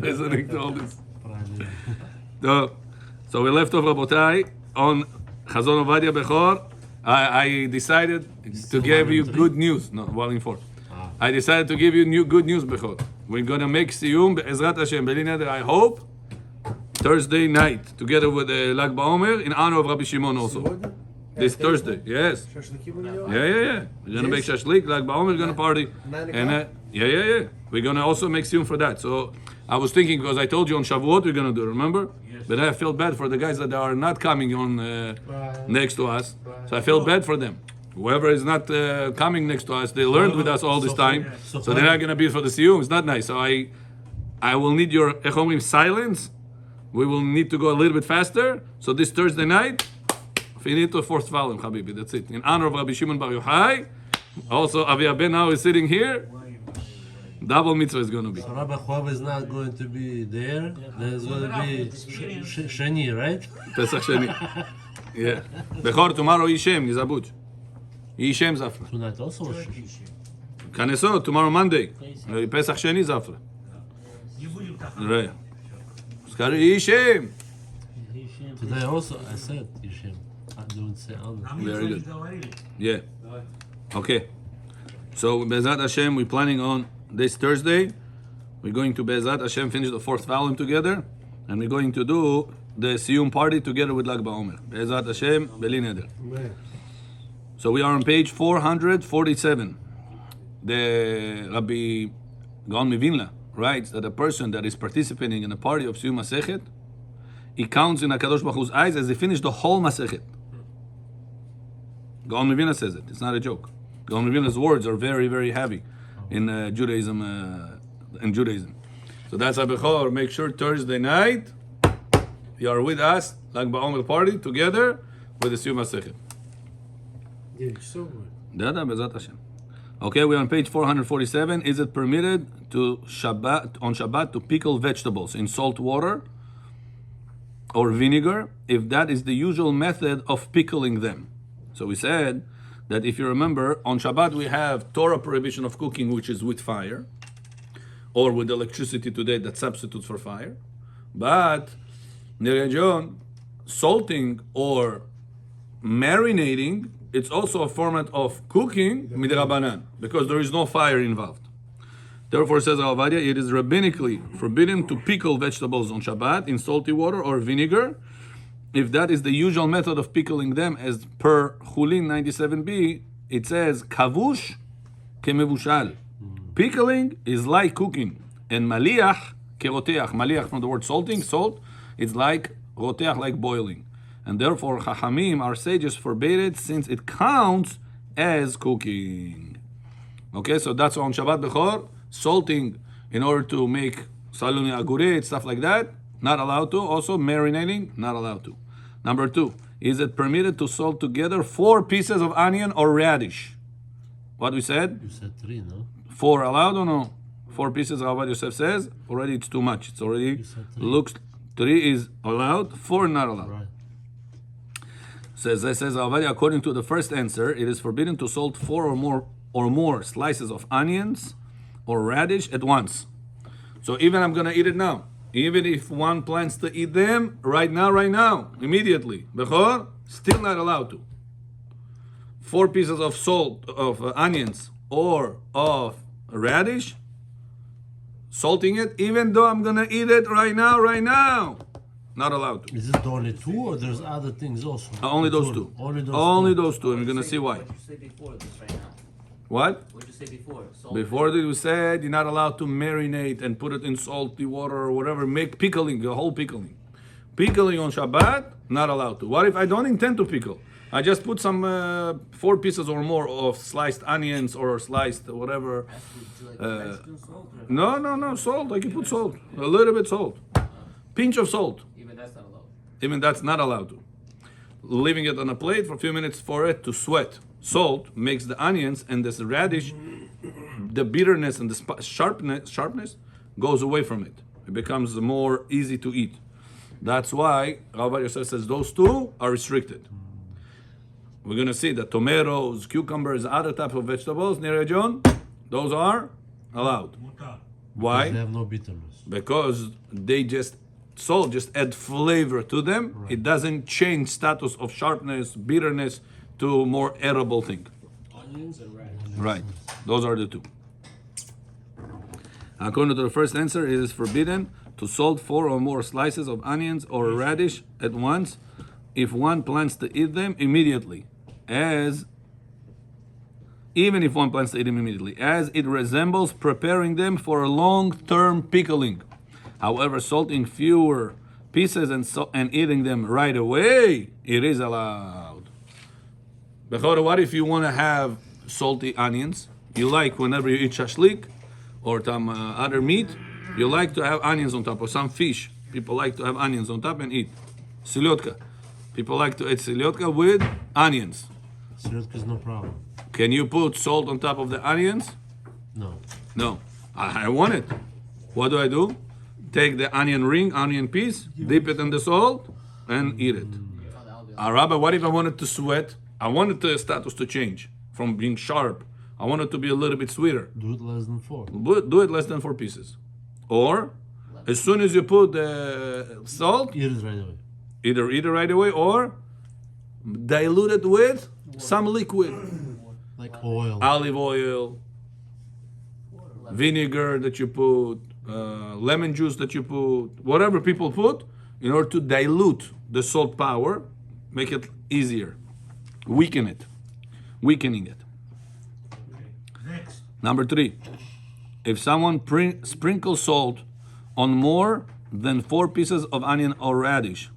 listening to all this. So we left off, Rabotai, on Chazon Ovadia Bechor. I decided to give you good news. No, volume 4. I decided to give you good news, Bechor. We're going to make Siyum, Be'ezrat Hashem, Beli Neder, I hope, Thursday night, together with Lag BaOmer, in honor of Rabbi Shimon also. This Thursday, yes. Yeah. We're going to make Shashlik, Lag BaOmer, we're going to party. And yeah. We're going to also make Siyum for that. So I was thinking, because I told you on Shavuot we're going to do, remember? Yes. But I felt bad for the guys that are not coming on next to us. So I felt bad for them. Whoever is not coming next to us, they learned with us all this time. So they're not going to be for the Siyum. It's not nice. So I will need your silence. We will need to go a little bit faster. So this Thursday night, finito fourth volume, Habibi. That's it. In honor of Rabbi Shimon Bar Yochai. Also, Avi Ben now is sitting here. Double mitzvah is going to be. So Rabbi Chov is not going to be there. There's going to be Sheni, right? Pesach Sheni. Yeah. Bechor, tomorrow Yishem, Nizabuch. Yishem Zafra. Tonight also. Kaneso, tomorrow Monday. Pesach Sheni Zafra. Right. Yishem. Today also I said Yishem. I don't say Allah. Very good. Yeah. Okay. So Be'ezrat Hashem, we're planning on this Thursday. We're going to Be'ezrat Hashem finish the fourth volume together, and we're going to do the Siyum party together with Lag BaOmer. Be'ezrat Hashem, Beli Neder. So we are on page 447. The Rabbi Gaon Mivinla writes that a person that is participating in a party of Siyum Masechet, he counts in HaKadosh Baruch Hu's eyes as he finished the whole Masechet. Gaon Mivinla says it. It's not a joke. Gaon Mivinla's words are very, very heavy in Judaism. So that's Abechor. Make sure Thursday night you are with us, Lag BaOmer party, together with the Siyum Masechet. Yeah, so good. Dada Be'ezrat Hashem. Okay, we're on page 447. Is it permitted on Shabbat to pickle vegetables in salt water or vinegar if that is the usual method of pickling them? So we said that if you remember, on Shabbat we have Torah prohibition of cooking, which is with fire, or with electricity today that substitutes for fire. But Nirajon, salting or marinating, it's also a format of cooking midrabanan, because there is no fire involved. Therefore, says Rav Ovadia, it is rabbinically forbidden to pickle vegetables on Shabbat in salty water or vinegar, if that is the usual method of pickling them, as per Chulin 97b, it says, kavush kemevushal. Pickling is like cooking. And maliach keroteach. Maliach from the word salting, salt, it's like roteach, like boiling. And therefore, Chachamim, our sages, forbade it since it counts as cooking. Okay, so that's on Shabbat Bechor. Salting in order to make saluni aguret, stuff like that, not allowed to. Also, marinating, not allowed to. Number 2, is it permitted to salt together 4 pieces of onion or radish? What we said? You said 3, no? 4 allowed or no? 4 pieces, Rabbi Yosef says, already it's too much. It's already looks 3 is allowed, 4 not allowed. Right. Says Rabbi, according to the first answer, it is forbidden to salt 4 or more slices of onions or radish at once. So even I'm gonna eat it now. Even if one plans to eat them right now, immediately, Bechor, still not allowed to. 4 pieces of salt, of onions, or of radish, salting it, even though I'm gonna eat it right now, not allowed to. Is this the only 2 or there's other things also? Only those 2. Only those two, and we're gonna see why. What did you say before this right now? What? What did you say before? Salt. Before that, we said you're not allowed to marinate and put it in salty water or whatever. Make pickling, the whole pickling. Pickling on Shabbat, not allowed to. What if I don't intend to pickle? I just put some 4 pieces or more of sliced onions or sliced whatever. No, salt. I can put salt. A little bit salt. Pinch of salt. Even that's not allowed. Even that's not allowed to. Leaving it on a plate for a few minutes for it to sweat. Salt makes the onions and this radish, the bitterness and the sharpness goes away from it. It becomes more easy to eat. That's why Rabbi Yosef says those 2 are restricted. We're going to see that tomatoes, cucumbers, other types of vegetables, Nira John, those are allowed. Why? They have no bitterness. Because salt just add flavor to them. Right. It doesn't change status of sharpness, bitterness to more edible thing. Onions and radish. Right. Those are the two. According to the first answer, it is forbidden to salt 4 or more slices of onions or radish at once if one plans to eat them immediately, even if one plans to eat them immediately, as it resembles preparing them for a long-term pickling. However, salting fewer pieces and eating them right away, it is allowed. Bechor, what if you want to have salty onions? You like whenever you eat shashlik or some other meat, you like to have onions on top, or some fish. People like to have onions on top and eat. Selyotka. People like to eat selyotka with onions. Sirotka is no problem. Can you put salt on top of the onions? No. No. I want it. What do? Take the onion ring, onion piece, dip it in the salt, and eat it. Rabbi, what if I wanted to sweat? I wanted the status to change from being sharp. I want it to be a little bit sweeter. Do it less than 4. Do it less than 4 pieces. Or, as soon as you put the salt, Eat it right away. either eat it right away or dilute it with some liquid. Like oil. Olive oil, vinegar that you put, lemon juice that you put, whatever people put, in order to dilute the salt power, make it easier, weakening it. Next. Number 3, if someone sprinkles salt on more than 4 pieces of onion or radish,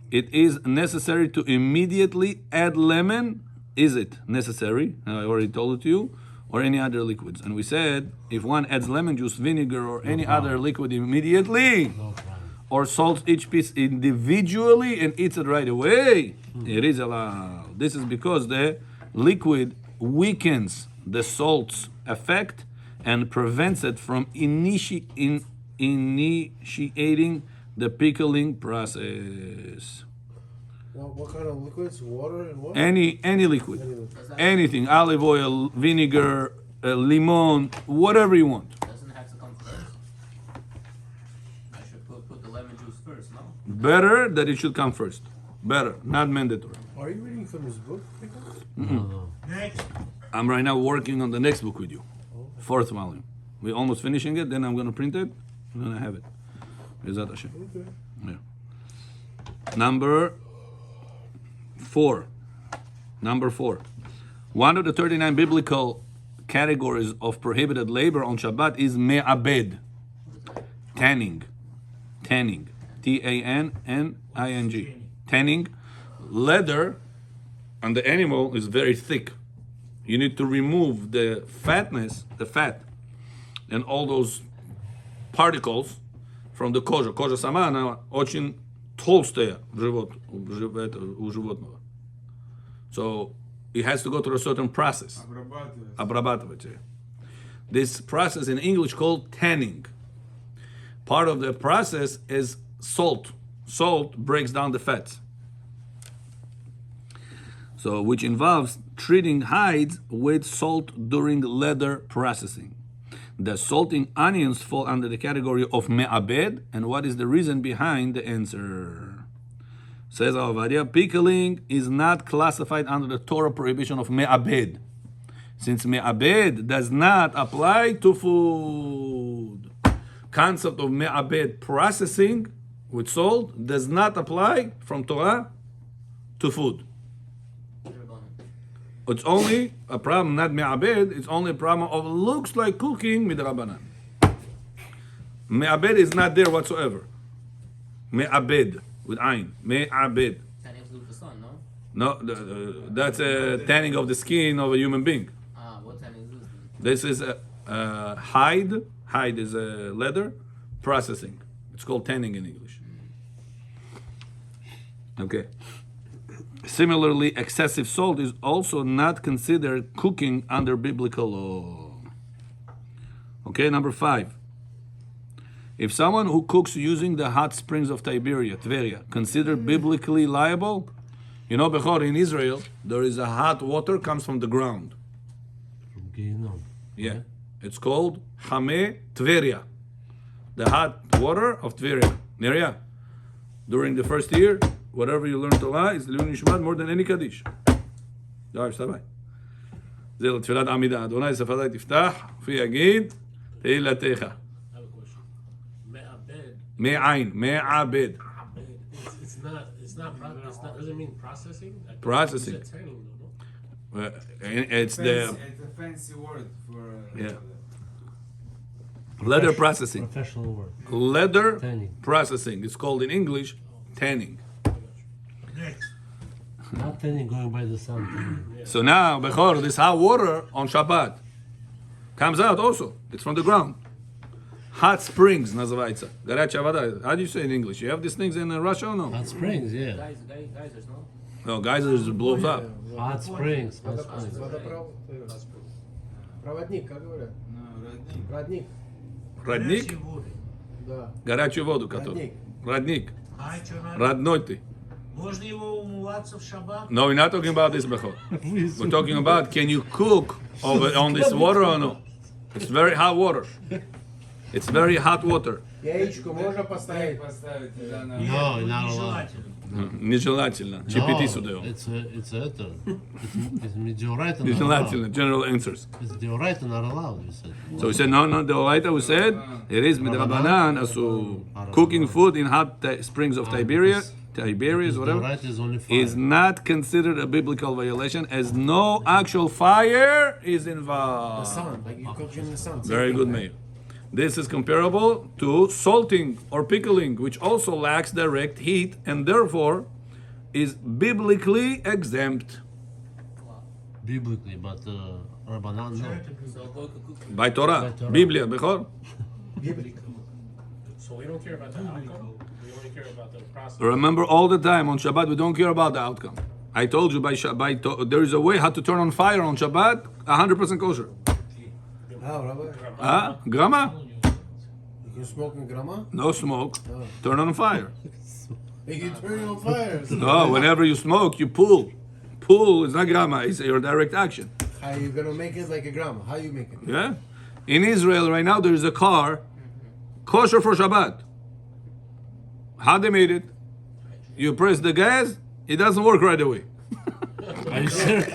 it is necessary to immediately add lemon. Is it necessary? I already told it to you. Or any other liquids. And we said, if one adds lemon juice, vinegar, or any other liquid immediately, No problem. or salts each piece individually and eats it right away, it is allowed. This is because the liquid weakens the salt's effect and prevents it from initiating the pickling process. What kind of liquids? Water and what? Any liquid, Any liquid. anything, olive oil, vinegar, lemon, whatever you want. Doesn't it have to come first? I should put the lemon juice first, no? Better that it should come first. Better, not mandatory. Are you reading from his book? No. Next. I'm right now working on the next book with you, 4th volume. We're almost finishing it. Then I'm gonna print it. I'm gonna have it. Bezat Hashem. Okay. Yeah. Number 4. One of the 39 biblical categories of prohibited labor on Shabbat is me'abed, tanning. Tanning. Tanning. Tanning. Leather on the animal is very thick. You need to remove the fat, and all those particles from the кожа. Кожа сама, она очень толстая у животного. So it has to go through a certain process. Обрабатывать. This process in English called tanning. Part of the process is salt. Salt breaks down the fats. So which involves treating hides with salt during leather processing. The salting onions fall under the category of me'abed, and what is the reason behind the answer? Says Avadia, pickling is not classified under the Torah prohibition of me'abed, since me'abed does not apply to food. Concept of me'abed processing with salt does not apply from Torah to food. It's only a problem, not me'abed, it's only a problem of looks like cooking midrabanan. Me'abed is not there whatsoever. Me'abed, with ayn. Me'abed. Tanning to do with the sun, no? No, that's a tanning of the skin of a human being. What tanning is this? This is a hide. Hide is a leather processing. It's called tanning in English. Okay. Similarly, excessive salt is also not considered cooking under biblical law. Okay, number 5. If someone who cooks using the hot springs of Tveria, considered biblically liable, you know, Bechor, in Israel, there is a hot water comes from the ground. From Gehinnom. Yeah. It's called Hame Tveria. the hot water of Tveria. Neria, during the first year, whatever you learn Torah is Leun Nishmat more than any Kaddish. יואב, שתה ביי. זה לתפילת עמידה. אדוני שפתי תפתח, ויגיד, תהילתך. I have a question. Me'abed. מעין, מעבד. It's not, does it mean processing? Processing. It's tanning, though, no? It's the It's a fancy word for yeah. Leather processing. Professional word. Leather Tanning. processing. It's called in English tanning. Not tanning going by the sun. Tanning. So now, Bechor, this hot water on Shabbat comes out also. It's from the ground. Hot springs, называется. Горячая вода. How do you say in English? You have these things in Russia or no? Hot springs, yeah. Guys, there's no. No, geysers blows up. Hot springs. Hot springs. Проводник, как говорят? no, Родник. Родник? Да. Горячую воду, который. Родник. Родной ты. Можно его умываться в шаббат? No, we're not talking about this, Bechor. We're talking about can you cook on this water or no? It's very hot water. It's very hot water. Яичко можно поставить? поставить туда на... No, not allowed. Нежелательно. Нежелательно. GPT сюда. It's Midioraita not Нежелательно. allowed. General answers. It's Midioraita not allowed, you said. So we said, no, the Olaita we said, it is midrabanan, as to cooking food in hot springs of Tiberias, whatever, Midioraita is only fire. is not considered a biblical violation as no actual fire is The involved. sun, like you cook in the sun. Very good, Meir. This is comparable to salting or pickling, which also lacks direct heat and therefore is biblically exempt. Biblically, but Rabbanan, no. So go cook. By Torah. By Torah. Biblia, Bechor. So we don't care about the outcome. We only care about the process. Remember all the time on Shabbat, we don't care about the outcome. I told you there is a way how to turn on fire on Shabbat, 100% kosher. How, Rabbi? Huh? Grama? You can smoke in grama? No smoke. Turn on fire. You can turn it on fire. No, whenever you smoke, you pull. Pull is not grama, it's your direct action. How you gonna make it like a grama? How you make it? Yeah? In Israel right now, there is a car kosher for Shabbat. How they made it? You press the gas, it doesn't work right away. Are you serious?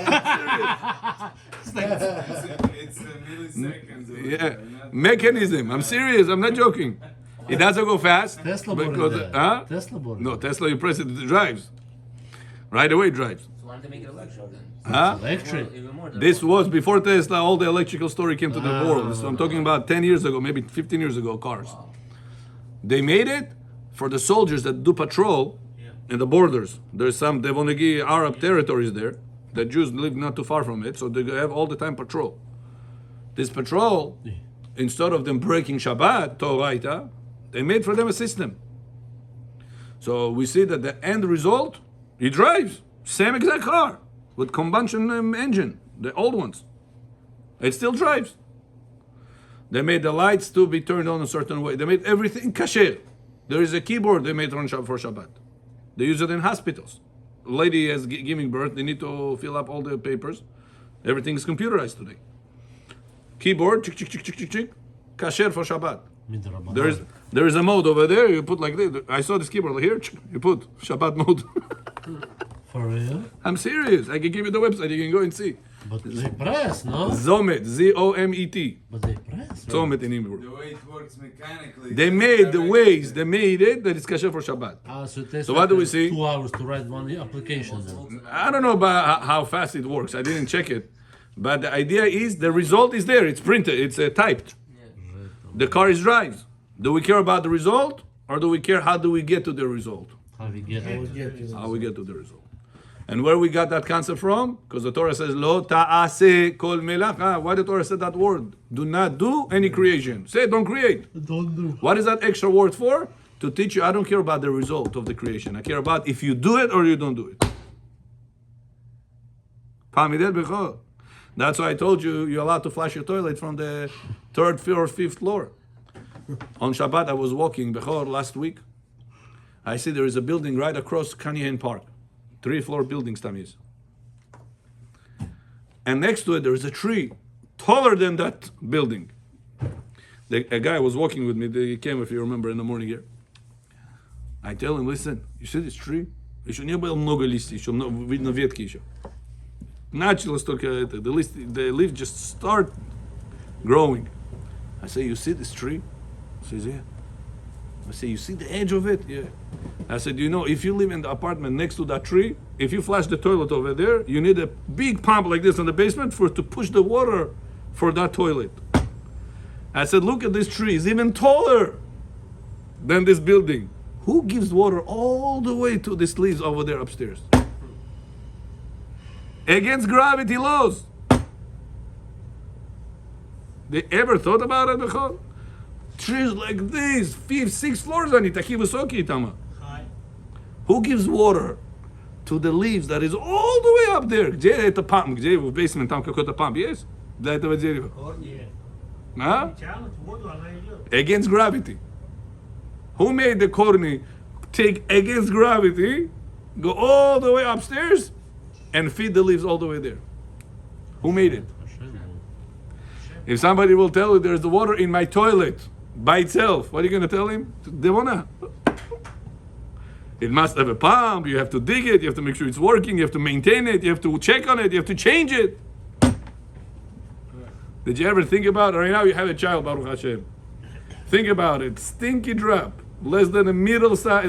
It's milliseconds. or Yeah, whatever, not- mechanism. I'm serious. I'm not joking. It doesn't go fast. Tesla bought because, it. huh? Tesla bought it. No, Tesla. You press it, it drives. Right away, it drives. So why don't they make it electric then? Huh? Electric. Even more. This was before Tesla. All the electrical story came to the world. So I'm talking about 10 years ago, maybe 15 years ago. Cars. They made it for the soldiers that do patrol in the borders. There's some Devonegi Arab territories there. The Jews live not too far from it, so they have all the time patrol. This patrol, instead of them breaking Shabbat, Toraita, they made for them a system. So we see that the end result, he drives. Same exact car with combustion engine, the old ones. It still drives. They made the lights to be turned on a certain way. They made everything kasher. There is a keyboard they made for Shabbat. They use it in hospitals. A lady is giving birth, they need to fill up all the papers. Everything is computerized today. Keyboard, chick, chick, chick, chick, chick, chick, kasher for Shabbat. Midrabanan. There is a mode over there, you put like this. I saw this keyboard here, you put Shabbat mode. For real? I'm serious. I can give you the website, you can go and see. But they press, no? Zomet, Z-O-M-E-T. But they press. Right? Zomet in Hebrew. The way it works mechanically. They made the ways, they made it that it's kasher for Shabbat. So, it takes So what do we like, see? 2 hours to write one application. Then. I don't know about how fast it works. I didn't check it. But the idea is the result is there. It's printed. It's typed. The car is drives. Do we care about the result? Or do we care how do we get to the result? How we get it? How we get to the result. And where we got that concept from? Because the Torah says, Lo ta'aseh kol melacha. Why the Torah said that word? Do not do any creation. Say, don't create. Don't do. What is that extra word for? To teach you, I don't care about the result of the creation. I care about if you do it or you don't do it. That's why I told you, you're allowed to flush your toilet from the 3rd or 5th floor. On Shabbat, I was walking Bechor last week. I see there is a building right across Kanyan Park. 3-floor building, Tamiz. And next to it, there is a tree taller than that building. A guy was walking with me. He came, if you remember, in the morning here. I tell him, listen, you see this tree? Еще не было много листьев, еще видно ветки еще. Началось только это, the leaf just start growing. I say, you see this tree? He says, yeah. I say, you see the edge of it? Yeah. I said, you know, if you live in the apartment next to that tree, if you flush the toilet over there, you need a big pump like this in the basement to push the water for that toilet. I said, look at this tree, it's even taller than this building. Who gives water all the way to these leaves over there upstairs? Against gravity laws. They ever thought about it before? Trees like this, 5, 6 floors on it, такие высокие там. Who gives water to the leaves that is all the way up there? Где это памп? Где в basement там какой-то памп есть? Для этого дерева. Корни А? тянут воду, она идет. Against gravity. Who made the corny take against gravity, go all the way upstairs, and feed the leaves all the way there? Who made it? If somebody will tell you there's the water in my toilet by itself, what are you going to tell him? Devona. It must have a pump, you have to dig it, you have to make sure it's working, you have to maintain it, you have to check on it, you have to change it. Did you ever think about it? Right now you have a child, Baruch Hashem. Think about it. Stinky drop, less than a needle size.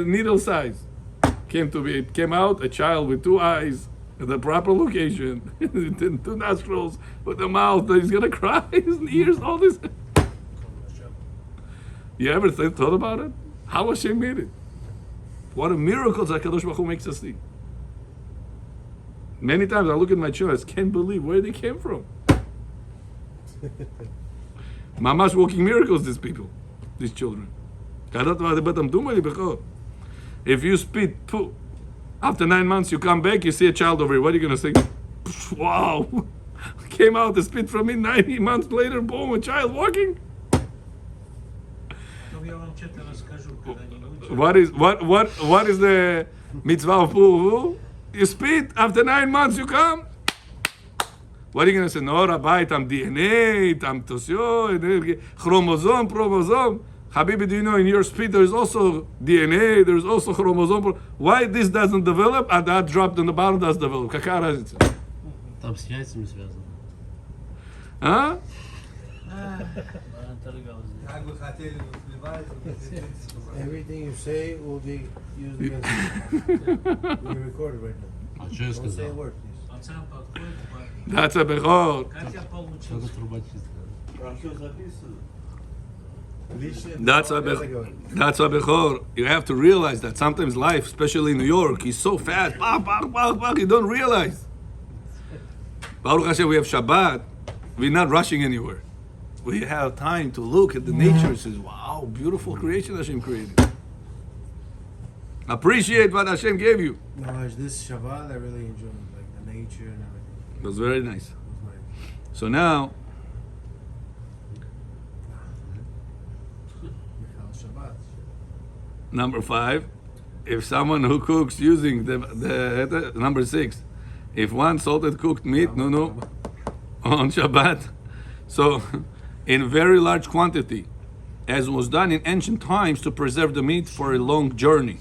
It came out, a child with 2 eyes, at the proper location, 2 nostrils, with a mouth that he's gonna cry, his ears, all this. You ever thought about it? How Hashem made it? What a miracle HaKadosh Baruch Hu makes us see. Many times I look at my children, I can't believe where they came from. Mamash walking miracles, these people, these children. If you spit poo, after 9 months you come back, you see a child over here, what are you going to say? Wow, came out the spit from me 90 months later, boom, a child walking. Потом я вам что-то расскажу когда-нибудь. What is the mitzvah of poo? You spit, after 9 months you come. What are you going to say? No, Rabbi, tam DNA, tam tosio, chromosome. Habibi, do you know in your spit there is also DNA, there is also chromosome. Why this doesn't develop and that dropped in the bottom does develop? Какая разница? Там с яйцами связано. Huh? как бы хотели вливать, Everything you say will be used against you. You're recorded right now. А что я Don't say a сказал? word, please. Пацан подходит, That's a bechor. как я Что получился? за труба чистая? That's a bechor. You have to realize that sometimes life, especially in New York, is so fast. Bach, bach, bach, bach, you don't realize. Baruch Hashem, we have Shabbat. We're not rushing anywhere. We have time to look at the nature. It says, wow, beautiful creation Hashem created. Appreciate what Hashem gave you. No, this Shabbat I really enjoyed, like the nature and everything. It was very nice. It was nice. So now, Shabbat. number 5, if someone who cooks using the number 6, if one salted cooked meat, on Shabbat, so in very large quantity, as was done in ancient times to preserve the meat for a long journey.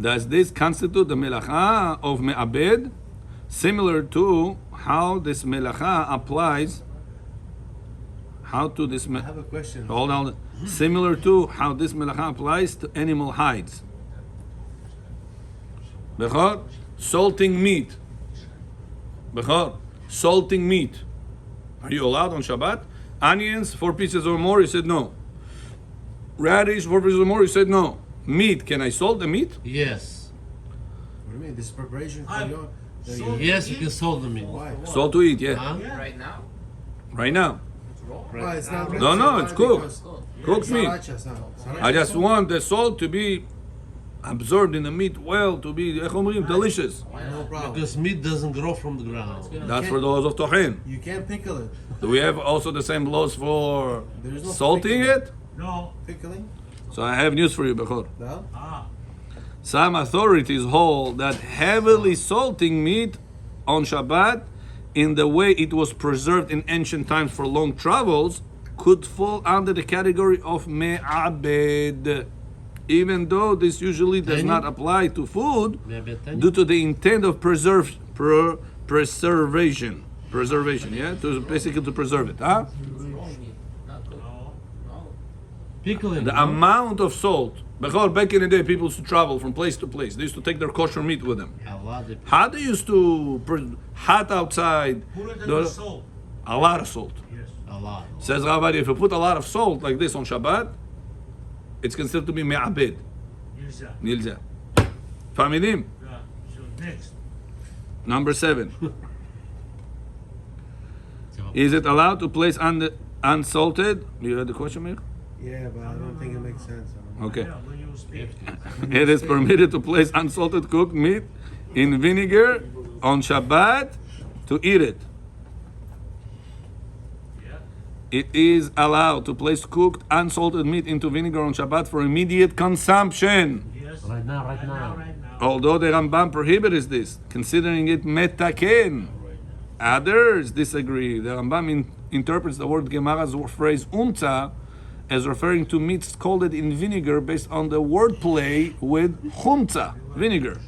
Does this constitute the melacha of me'abed, similar to how this melacha applies? How to this? I have a question. Hold on. Similar to how this melacha applies to animal hides. Bechor, salting meat. Bechor, salting meat. Are you allowed on Shabbat? Onions, 4 pieces or more, he said no. Radish, 4 pieces or more, he said no. Meat, can I salt the meat? Yes. What do you mean? This is preparation for I- your. so- Yes, you can sold them in. Why? Salt to eat, yeah. Huh? Right now. Right now. Why? It's not. No, it's cooked. because- Cooked meat. Sriracha, it's not. I just want the salt to be absorbed in the meat well, to be delicious. No problem. Because meat doesn't grow from the ground. That's for the laws of Tochen. You can't pickle it. Do we have also the same laws for There is no salting pickling. it? No. Pickling? So I have news for you, Bechor. No? Ah, Some authorities hold that heavily salting meat on Shabbat in the way it was preserved in ancient times for long travels could fall under the category of me'abed, even though this usually does Tiny? not apply to food Maybe tiny? due to the intent of preservation. Preservation, yeah? Basically to preserve it, huh? Raw meat, not cooked. No. Pickling. The no? amount of salt. Back in the day, people used to travel from place to place. They used to take their kosher meat with them. A lot of How they used to hot outside, Put it in the- the salt. a lot of salt. Yes. a lot. Says Ravadi, if you put a lot of salt like this on Shabbat, it's considered to be me'abed. Yirza. Nilza. Famidim. Yeah. So next. Number 7. Is it allowed to place unsalted? You heard the question, Mir? Yeah, but I don't think it makes sense. I don't know. Okay. Yeah, when you speak. It is permitted to place unsalted cooked meat in vinegar on Shabbat to eat it. Yeah. It is allowed to place cooked unsalted meat into vinegar on Shabbat for immediate consumption. Yes. Right now, right now. Right now. Although the Rambam prohibits this, considering it metaken. Others disagree. The Rambam interprets the word Gemara's phrase unta as referring to meat scalded in vinegar based on the wordplay with chumta, vinegar.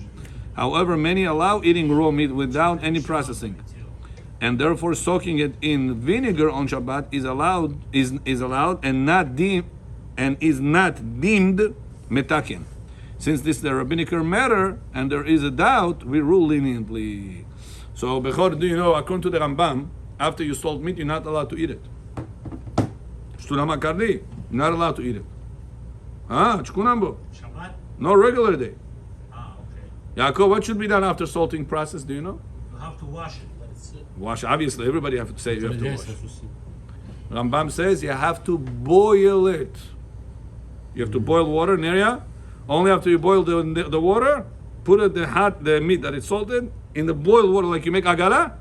However, many allow eating raw meat without any processing, and therefore soaking it in vinegar on Shabbat is allowed and is not deemed metaken. Since this is the rabbinical matter and there is a doubt, we rule leniently. So, Bechor, do you know, according to the Rambam, after you salt meat, you're not allowed to eat it. Shtunama kardi, you're not allowed to eat it. Chkunambo, Shabbat? no regular day. Okay. Yaakov, what should be done after salting process? Do you know? You have to wash it. Let it sit. Wash. Obviously, everybody have to say you have to Yes, wash. that's what she- Rambam says you have to boil it. You have to boil water, Neria. Only after you boil the water, put it the meat that is salted in the boiled water like you make agala.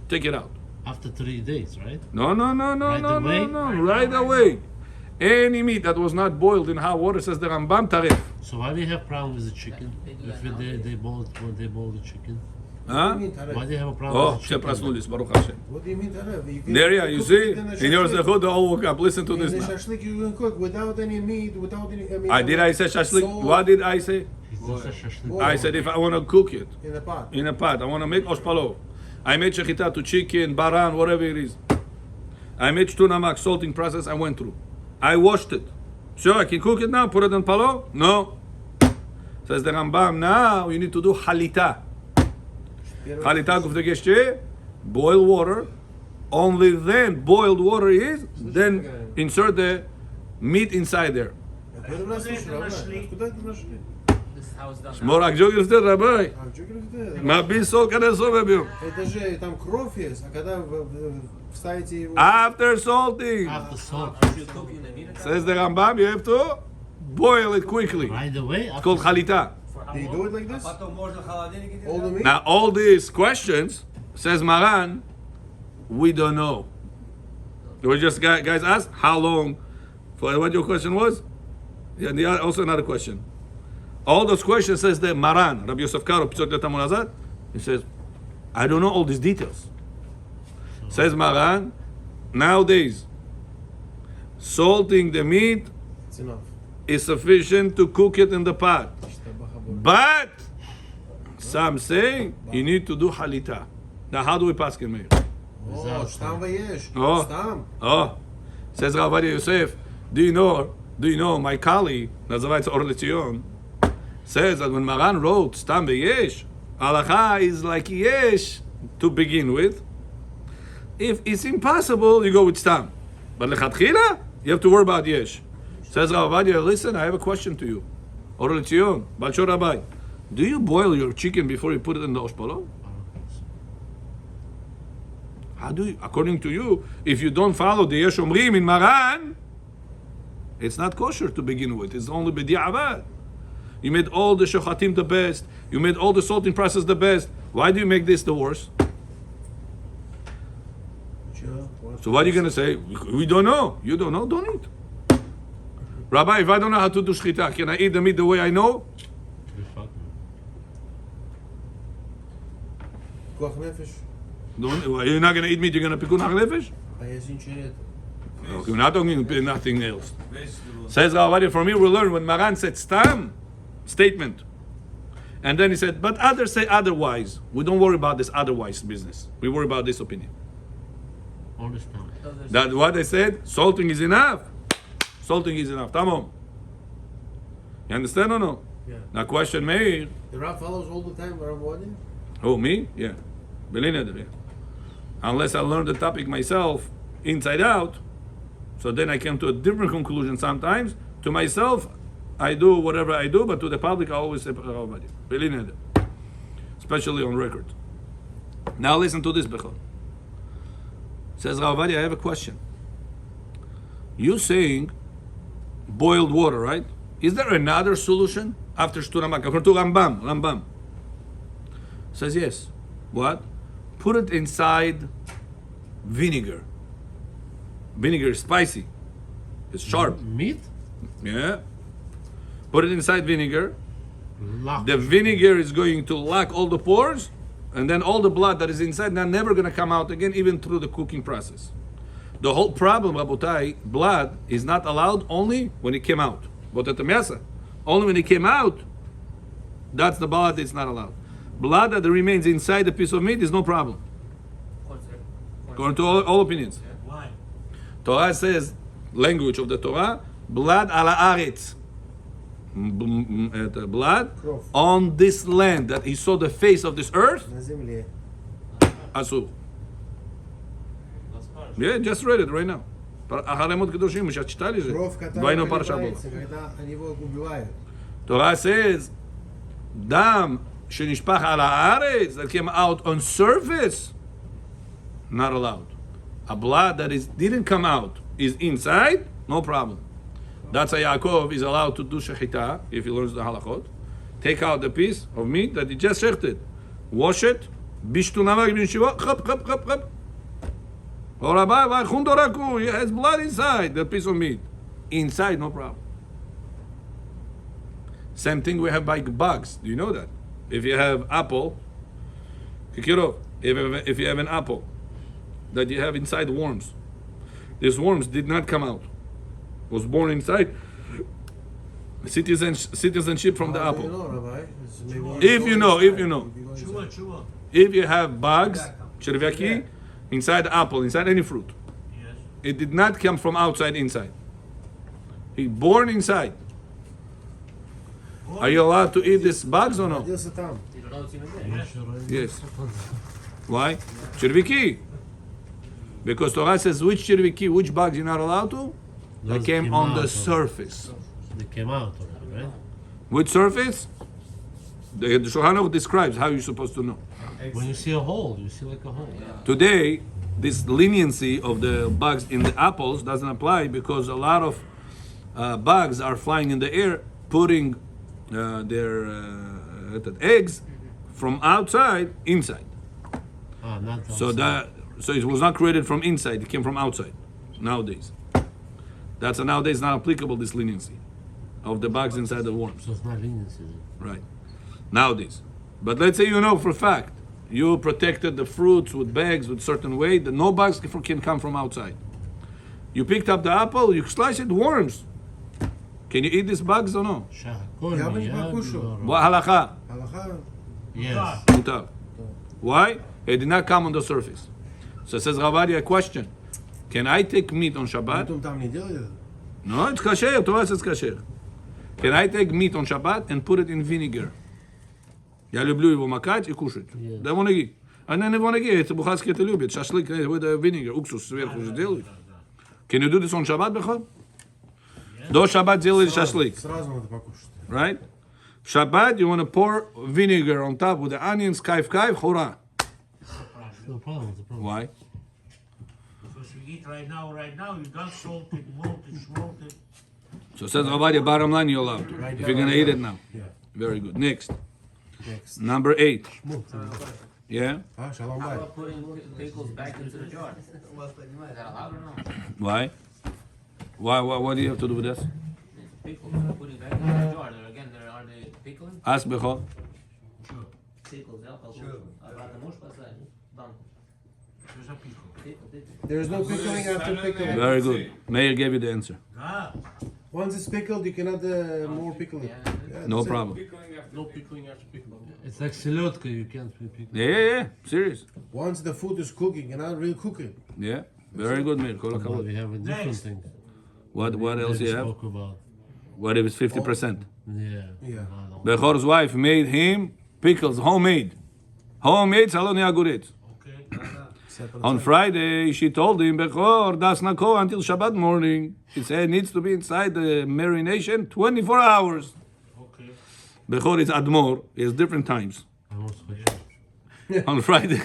Take it out. After 3 days, right? No, Right away? right away. Any meat that was not boiled in hot water, says the Rambam, tarif. So why do you have problem with the chicken? They do If that they boil when they boil the chicken, What Huh? do you mean, Tarek? why do you have a problem Oh, with the chicken? Sheprasnulis, Baruch Hashem. What do you mean, Tarek? You can Neria, you cook see? it In your shashlik. zechut, they all woke up. Listen to In this the now. shashlik you can cook without any meat, without any. Did I say shashlik? salt What did I say? It's just a shashlik. Boil. I said if I want to cook it In a pot. in a pot, I want to make oshpalo. I made shechita to chicken, baran, whatever it is. I made shtunamak, salting process. I went through. I washed it. Sure, I can cook it now. Put it in palo? No. Says the Rambam. Now you need to do halita. Halita guftegeshe, boil water. Only then boiled water is. Then insert the meat inside there. Откуда вы нас слушали, Рабай? Откуда это нашли? This is how it's done. More like joke instead, Rabbi. А, чё говорите? Mabi sol kada so bebio. Это же там кровь есть, а когда вы вставите его... After salting, After salt, You cook in the vinegar says the Rambam, you have to boil it quickly. right away. It's called halita. for how Do you long? do it like this? Потом можно в холодильник All the meat? Now, all these questions, says Maran, we don't know. We just guys asked how long. For what your question was? Yeah, and also another question. All those questions says the Maran, Rabbi Yosef Karo, Pitzot Letamon Azad. He says, I don't know all these details. Says Maran, nowadays, salting the meat It's enough. is sufficient to cook it in the pot. But some say you need to do halita. Now, how do we pass Meir? Oh, סתם ויש. Oh. סתם. Oh, says Rav Ovadia Yosef. Do you know my colleague, Nazarite Or Letzion, says that when Maran wrote Stam V'yesh, Halacha is like Yesh to begin with. If it's impossible, you go with Stam. But Lechatchila, you have to worry about Yesh. Says Rav Ovadia, listen, I have a question to you. Or Letzion, Balshor Rabbi, do you boil your chicken before you put it in the oshpalo? How do you, according to you, if you don't follow the Yesh Omrim in Maran, it's not kosher to begin with. It's only b'di'avad. You made all the shochatim the best. You made all the salting process the best. Why do you make this the worst? So what are you going to say? We don't know. You don't know? Don't eat. Rabbi, if I don't know how to do shchita, can I eat the meat the way I know? כוח נפש. You're not going to eat meat, you're going to pikun nefesh? А если ничего нет? Okay, we're not talking about nothing else. Vegetable. Says Ravadi, from here we learn when Maran said stam, statement. And then he said, but others say otherwise. We don't worry about this otherwise business. We worry about this opinion. Understand. So there's That's what they said. Salting is enough. Salting is enough. Tamam. You understand or no? Yeah. Now question me. The Rav follows all the time, Rav Wadin? Who, me? Yeah. Belineder, yeah. Unless I learn the topic myself inside out, so then I came to a different conclusion sometimes. To myself, I do whatever I do, but to the public, I always say Belineder. Especially on record. Now listen to this, Bechor. Says Ravadi, I have a question. You saying boiled water, right? Is there another solution after Shtura According to Rambam. Says yes. What? Put it inside vinegar. Vinegar is spicy. It's sharp. Meat? Yeah. Put it inside vinegar. Lock. The vinegar is going to lock all the pores, and then all the blood that is inside now never going to come out again, even through the cooking process. The whole problem, Rabotai, blood is not allowed only when it came out. But at the Mesa, only when it came out, that's the blood that's not allowed. Blood that remains inside the piece of meat is no problem, according to all opinions. Why? Torah says, language of the Torah, blood ala aretz. Blood on this land, that he saw the face of this earth, На земле. asur. Yeah, just read it right now. Ахаремот Кедушим, мы сейчас читали же. Кровь, которая Двойной параша была. проливается, когда они его убивают. Torah says, דם שנשפך על הארץ, that came out on surface, not allowed. A blood that didn't come out is inside, no problem. That's why Yaakov is allowed to do shechita if he learns the halachot. Take out the piece of meat that he just shechted, wash it, bishtu namak bin shiva, chap, chap, chap, chap. Oh, Rabbi, he has blood inside the piece of meat. Inside, no problem. Same thing we have by bugs. Do you know that? If you have apple, if you have an apple that you have inside worms, these worms did not come out. Was born inside citizenship from the How do apple. you know, Rabbi? It's maybe If you know. Chua. If you have bugs, chervyaki, inside the apple, inside any fruit, Yes. it did not come from outside inside. He born inside. Are you allowed to eat these bugs or no? Родился там. you don't know it's even there. Yes. Why? Chervyaki. Because Torah says which chervyaki, which bugs you're not allowed to? That Those came on the out surface. They came out already, right? Which surface? The Shulchan Aruch describes how you're supposed to know. When you see a hole, you see like a hole. Today, this leniency of the bugs in the apples doesn't apply because a lot of bugs are flying in the air, putting their eggs from outside inside. Ah, not So it was not created from inside; it came from outside. Nowadays, that's nowadays not applicable. This leniency of the bugs inside the worms, So it's not leniency then. right? Nowadays, but let's say you know for a fact you protected the fruits with bags with certain way that no bugs can come from outside. You picked up the apple, you slice it, worms. Can you eat these bugs or no? Яблочко покушал. What halacha? Аллаха, Yes. Mutar. Why? It did not come on the surface. So it says Ravadi, a question. Can I take meat on Shabbat? потом там не делали это? No, it's kasher. Torah says kasher. Can I take meat on Shabbat and put it in vinegar? Я люблю его макать и кушать. Да вонаги. Она не вонаги, это бухарские это любят. Шашлык with vinegar, уксус сверху же делают. Can you do this on Shabbat, Bechor? До Shabbat делали шашлык. Сразу надо покушать. Right? Shabbat, you want to pour vinegar on top with the onions, kaif, hurrah. No problem. It's a problem. Why? Because you eat right now, you got salted, malted, schmalted. So says Ravadi, bottom line, you're allowed to. If you're going to eat it now. Yeah. Very good. Next. Next. Number 8. Yeah? А, шалом How бай. about putting pickles back into the jar? Is that allowed or no? Why? What do you have to do with this? Pickles, putting back into the jar. Are they pickling? Ask Bechor. Pickles, yeah. About the можешь поставить? Банку. There's a pickle. There is no pickling after pickling. Very good. Meir gave you the answer. Ah, Once it's pickled, you cannot more pickle it. Yeah, No that's it. problem. No pickling after pickling. It's like silotka, you can't pick. Yeah. Serious. Once the food is cooking, you cannot really cook it. Yeah. Very good, Meir. Kol But hakavod. we have a different Next. thing. What else that you we have? spoke about. What if it's 50%? Yeah. Yeah. Bechor's wife made him pickles, homemade. Homemade, salon yagurit. okay. On Friday, she told him, Bechor, das not go until Shabbat morning. He said it needs to be inside the marination 24 hours. Okay. Bechor is Admor. He has different times. On Friday,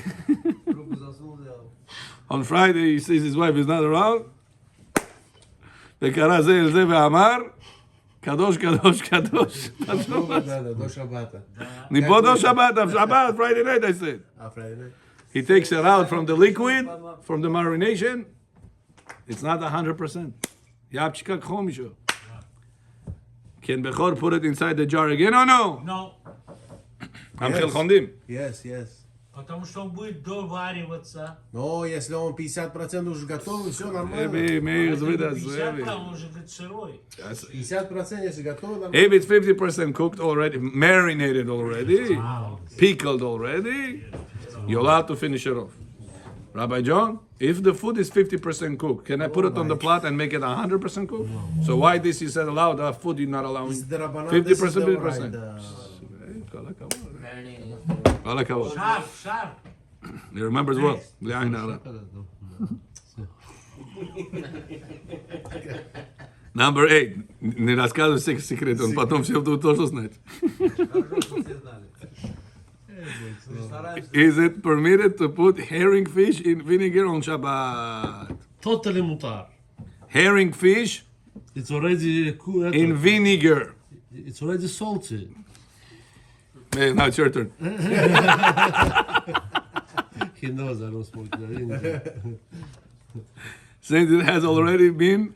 on Friday, he sees his wife is not around. וקרא זה אל זה ואמר, קדוש, קדוש, קדוש. לא שבת. ניפוד לא שבת, Shabbat, Friday night, I said. Friday night. He takes it out from the liquid, from the marination. It's not 100%. יפשיקה קחו מישהו. Can Bechor put it inside the jar again or no? No, המחיל חומדים. Yes, yes. потому что он будет довариваться. Но если он 50% уже готовый, все нормально. Meir is with Это us. 50, он уже говорит сырой. 50% если готовый, нормально. If it's 50% cooked already, marinated already, pickled already, you're allowed to finish it off. Rabbi John, if the food is 50% cooked, can I put it on the plate and make it 100% cooked? So why this you said allowed, that food you're not allowing? This is the Rabbanan, 50%, this is the 50%. right, כל הכבוד. Marinating. כל הכבוד. Шар. He remembers well. בלי עין הרע. Number 8. Не рассказывай всех секретов, он потом все будут тоже знать. Хорошо, что все знали. Стараемся. Is it permitted to put herring fish in vinegar on Shabbat? Totally mutar. Herring fish It's already in vinegar. It's already salty. Hey, now it's your turn. He knows I don't smoke that. Since it has already been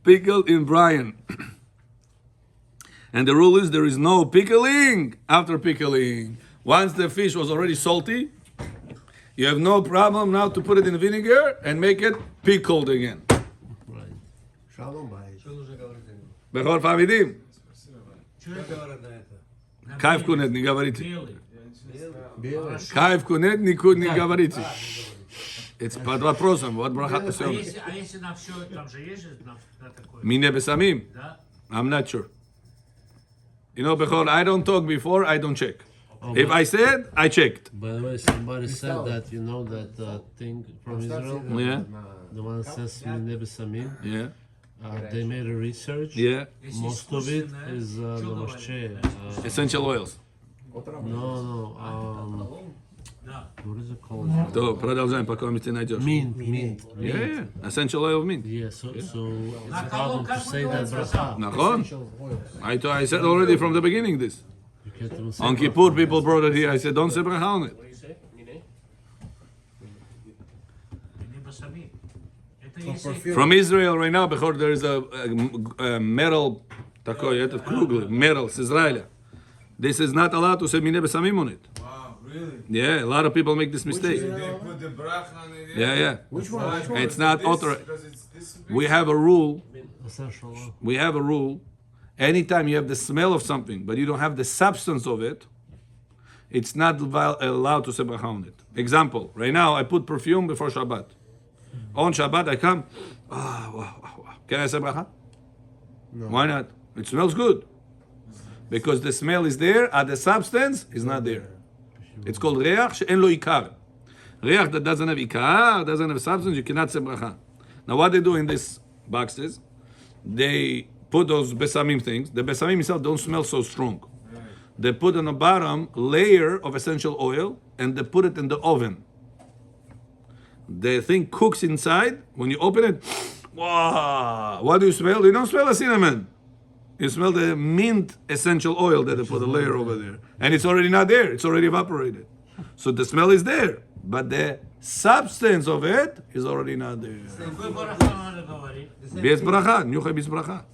pickled in brine. And the rule is there is no pickling after pickling. Once the fish was already salty, you have no problem now to put it in vinegar and make it pickled again. Right. Шалом бай. Что нужно говорить? Бехор фавидим. Что говорят на это? Кайф кунет, не говорите. Белый. Белый. Кайф кунет, никуда не говорите. Это под вопросом. Вот браха А все. если на все, там же есть же на такое? Мине бесамим. Да? I'm not sure. You know, Bechor, I don't talk before, I don't check. If I said, I checked. By the way, somebody said that, you know, that thing from Israel, Yeah, the one that says Mineh Besamim, yeah, they made a research. yeah. Most of it is the Moshe. Essential oils. No, Да. what is it called? То, продолжаем, пока ты найдешь. Mint. Yeah, yeah. Essential oil of mint. Yeah, so it's a problem to say that bracha. נכון? I said already from the beginning this. You can't even say On bracha. Kippur, people brought it here. I said, don't say bracha on it. What do you say? Mineh? Либо сами. Это если... From Israel right now, Bechor, there is a metal, такой, этот круглый, metal, с Израиля. This is not allowed to say mineh besamim on it. Wow, really? Yeah, a lot of people make this mistake. They put the bracha on it. Yeah. Which one? Which one? It's not authorized. Because it's this. We have a rule. Essential oil. We have a rule. Anytime you have the smell of something, but you don't have the substance of it, it's not allowed to say bracha on it. Example, right now I put perfume before Shabbat. On Shabbat I come, wow. Can I say bracha? No. Why not? It smells good. Because the smell is there, and the substance is not there. It's called reach she'en lo ikar. Reach that doesn't have ikar, doesn't have substance, you cannot say bracha. Now what they do in these boxes, they put those besamim things. The besamim itself don't smell so strong. They put on the bottom layer of essential oil and they put it in the oven. The thing cooks inside. When you open it, wow! What do you smell? You don't smell a cinnamon. You smell the mint essential oil that they put a layer over there. And it's already not there. It's already evaporated. So the smell is there. But the substance of it is already not there. Какой браха надо говорить? Без браха. Нюхай без браха.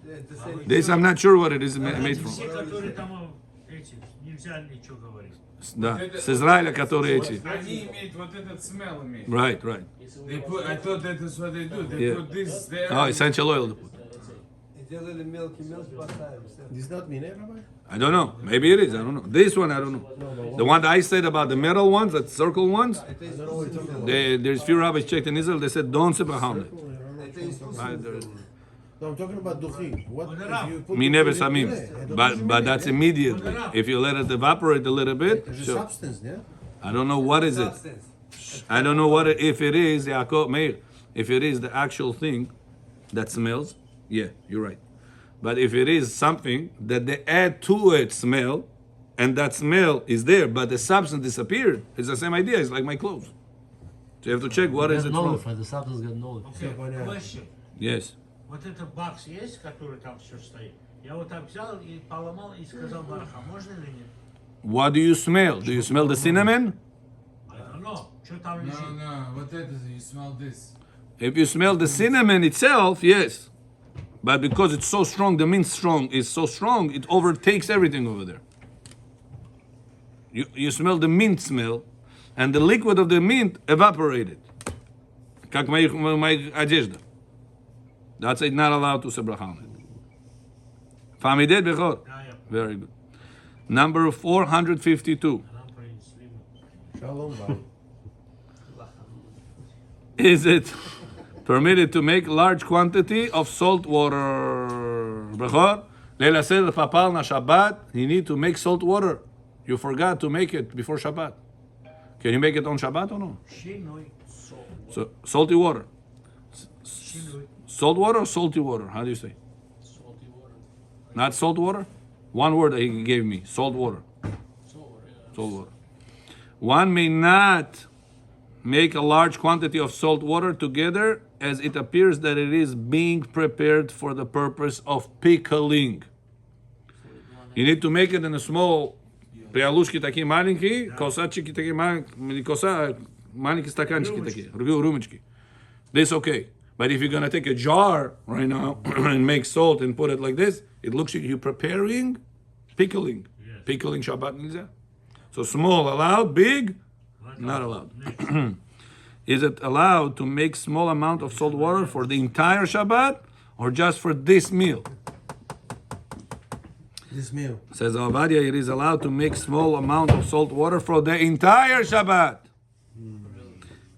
The same. This I'm not sure what it is made from. Все, которые там эти, нельзя ничего говорить. Да, с Израиля, которые эти. Они имеют вот этот smell имеют. Right, right. They put, I thought that is what they do. They Yeah. put this there. Oh, essential oil. Делали мелкий мелкий поставим. Does not mean everybody? I don't know. Maybe it is. I don't know. This one, I don't know. The one that I said about the metal ones, the circle ones, I don't know what you're talking about. there's few rabbis checked in Israel. They said don't say Bahamlet. No, I'm talking about duchi. What if you put Me the never food in samim. puree? But that's immediately. If you let it evaporate a little bit, There's a sure. substance, yeah? I don't know what is it. I don't know what if it is, Yaakov Meir. If it is the actual thing that smells, yeah, you're right. But if it is something that they add to it smell, and that smell is there, but the substance disappeared, it's the same idea. It's like my clothes. So you have to check what is it from. Nullified, the substance got nullified. Okay, понятно. question. Yes. Вот этот бакс есть, который там все стоит? Я вот так взял и поломал и сказал бараха. Можно или нет? What do you smell? Do you smell the cinnamon? I don't know. Что там No, лежит? no. What that is? You smell this. If you smell the cinnamon itself, yes. But because it's so strong, the mint strong is so strong, it overtakes everything over there. You smell the mint smell, and the liquid of the mint evaporated. Как моя одежда. That's it, not allowed to say bracha on it. Famided bechor. Да, я Very good. Number 452. нам принесли. Shalom, bye. Is it permitted to make large quantity of salt water? Bechor, Leila said papal na Shabbat, you need to make salt water. You forgot to make it before Shabbat. Can you make it on Shabbat or no? Шиной сол. So salty water. Шиной. Salt water or salty water? How do you say? Salty water. Not salt water? One word that he gave me. Salt water. Salt water, yeah. Salt water. One may not make a large quantity of salt water together as it appears that it is being prepared for the purpose of pickling. You need to make it in a small прялушки такие маленькие, косачки такие маленькие, коса маленькие стаканчики такие, рюмочки. This okay. But if you're gonna take a jar right now and make salt and put it like this, it looks like you're preparing pickling. Yes. Pickling Shabbat nilza. So small allowed, big not allowed. Is it allowed to make small amount of salt water for the entire Shabbat or just for this meal? This meal. Says Avadia, it is allowed to make small amount of salt water for the entire Shabbat.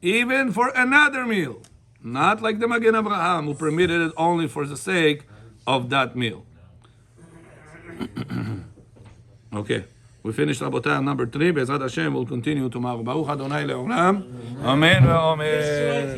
Even for another meal. Not like the Magen Abraham who permitted it only for the sake of that meal. Okay. We finished Rabotai on number 3. Be'ezrat Hashem, we'll continue tomorrow. Baruch Adonai le'olam. Amen ve'omer.